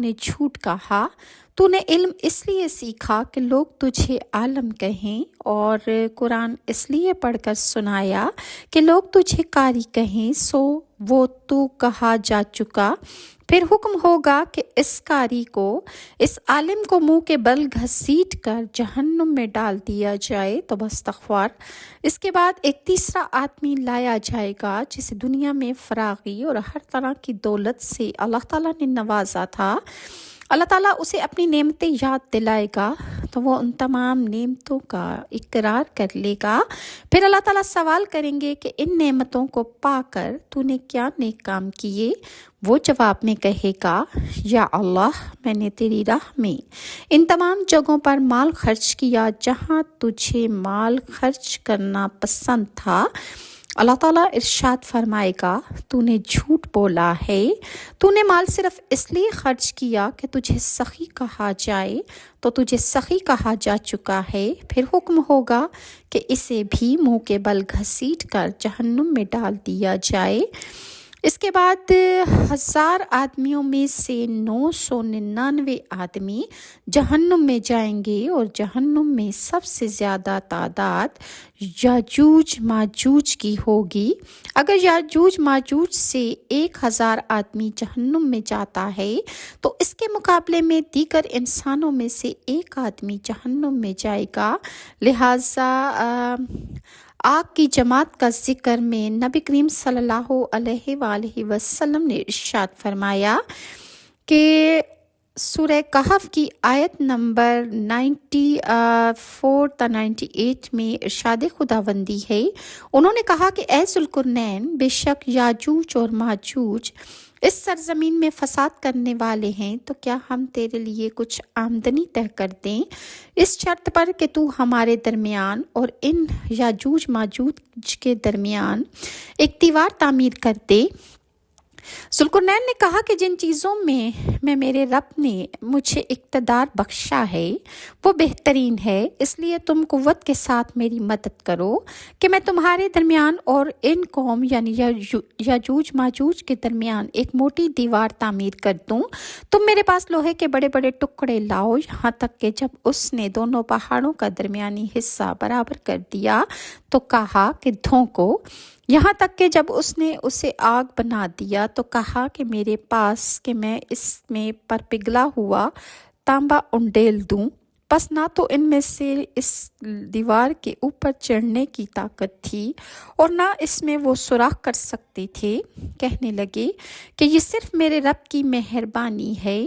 نے جھوٹ کہا، تو نے علم اس لیے سیکھا کہ لوگ تجھے عالم کہیں، اور قرآن اس لیے پڑھ کر سنایا کہ لوگ تجھے قاری کہیں، سو وہ تو کہا جا چکا۔ پھر حکم ہوگا کہ اس قاری کو، اس عالم کو منہ کے بل گھسیٹ کر جہنم میں ڈال دیا جائے، تو بستغفر۔ اس کے بعد ایک تیسرا آدمی لایا جائے گا جسے دنیا میں فراغی اور ہر طرح کی دولت سے اللہ تعالیٰ نے نوازا تھا۔ اللہ تعالیٰ اسے اپنی نعمتیں یاد دلائے گا تو وہ ان تمام نعمتوں کا اقرار کر لے گا۔ پھر اللہ تعالیٰ سوال کریں گے کہ ان نعمتوں کو پا کر تو نے کیا نیک کام کیے؟ وہ جواب میں کہے گا، یا اللہ، میں نے تیری راہ میں ان تمام جگہوں پر مال خرچ کیا جہاں تجھے مال خرچ کرنا پسند تھا۔ اللہ تعالیٰ ارشاد فرمائے گا، تو نے جھوٹ بولا ہے، تو نے مال صرف اس لیے خرچ کیا کہ تجھے سخی کہا جائے، تو تجھے سخی کہا جا چکا ہے۔ پھر حکم ہوگا کہ اسے بھی منہ کے بل گھسیٹ کر جہنم میں ڈال دیا جائے۔ اس کے بعد 1000 آدمیوں میں سے 999 آدمی جہنم میں جائیں گے، اور جہنم میں سب سے زیادہ تعداد یاجوج ماجوج کی ہوگی۔ اگر یاجوج ماجوج سے 1000 آدمی جہنم میں جاتا ہے تو اس کے مقابلے میں دیگر انسانوں میں سے 1 آدمی جہنم میں جائے گا۔ لہٰذا آگ کی جماعت کا ذکر میں نبی کریم صلی اللہ علیہ وآلہ وسلم نے ارشاد فرمایا کہ سورہ کہف کی آیت نمبر 94 تا 98 میں ارشاد خداوندی ہے، انہوں نے کہا کہ اے ذوالقرنین، بے شک یاجوج اور ماجوج اس سرزمین میں فساد کرنے والے ہیں، تو کیا ہم تیرے لیے کچھ آمدنی طے کر دیں اس شرط پر کہ تو ہمارے درمیان اور ان یاجوج ماجوج کے درمیان ایک دیوار تعمیر کر دے۔ ذوالقرنین نے کہا کہ جن چیزوں میں میرے رب نے مجھے اقتدار بخشا ہے وہ بہترین ہے، اس لیے تم قوت کے ساتھ میری مدد کرو کہ میں تمہارے درمیان اور ان قوم یعنی یاجوج ماجوج کے درمیان ایک موٹی دیوار تعمیر کر دوں۔ تم میرے پاس لوہے کے بڑے بڑے ٹکڑے لاؤ، یہاں تک کہ جب اس نے دونوں پہاڑوں کا درمیانی حصہ برابر کر دیا تو کہا کہ دھونکو، یہاں تک کہ جب اس نے اسے آگ بنا دیا تو کہا کہ میرے پاس کہ میں اس میں پر پگھلا ہوا تانبا انڈیل دوں۔ پس نہ تو ان میں سے اس دیوار کے اوپر چڑھنے کی طاقت تھی اور نہ اس میں وہ سوراخ کر سکتے تھے۔ کہنے لگے کہ یہ صرف میرے رب کی مہربانی ہے،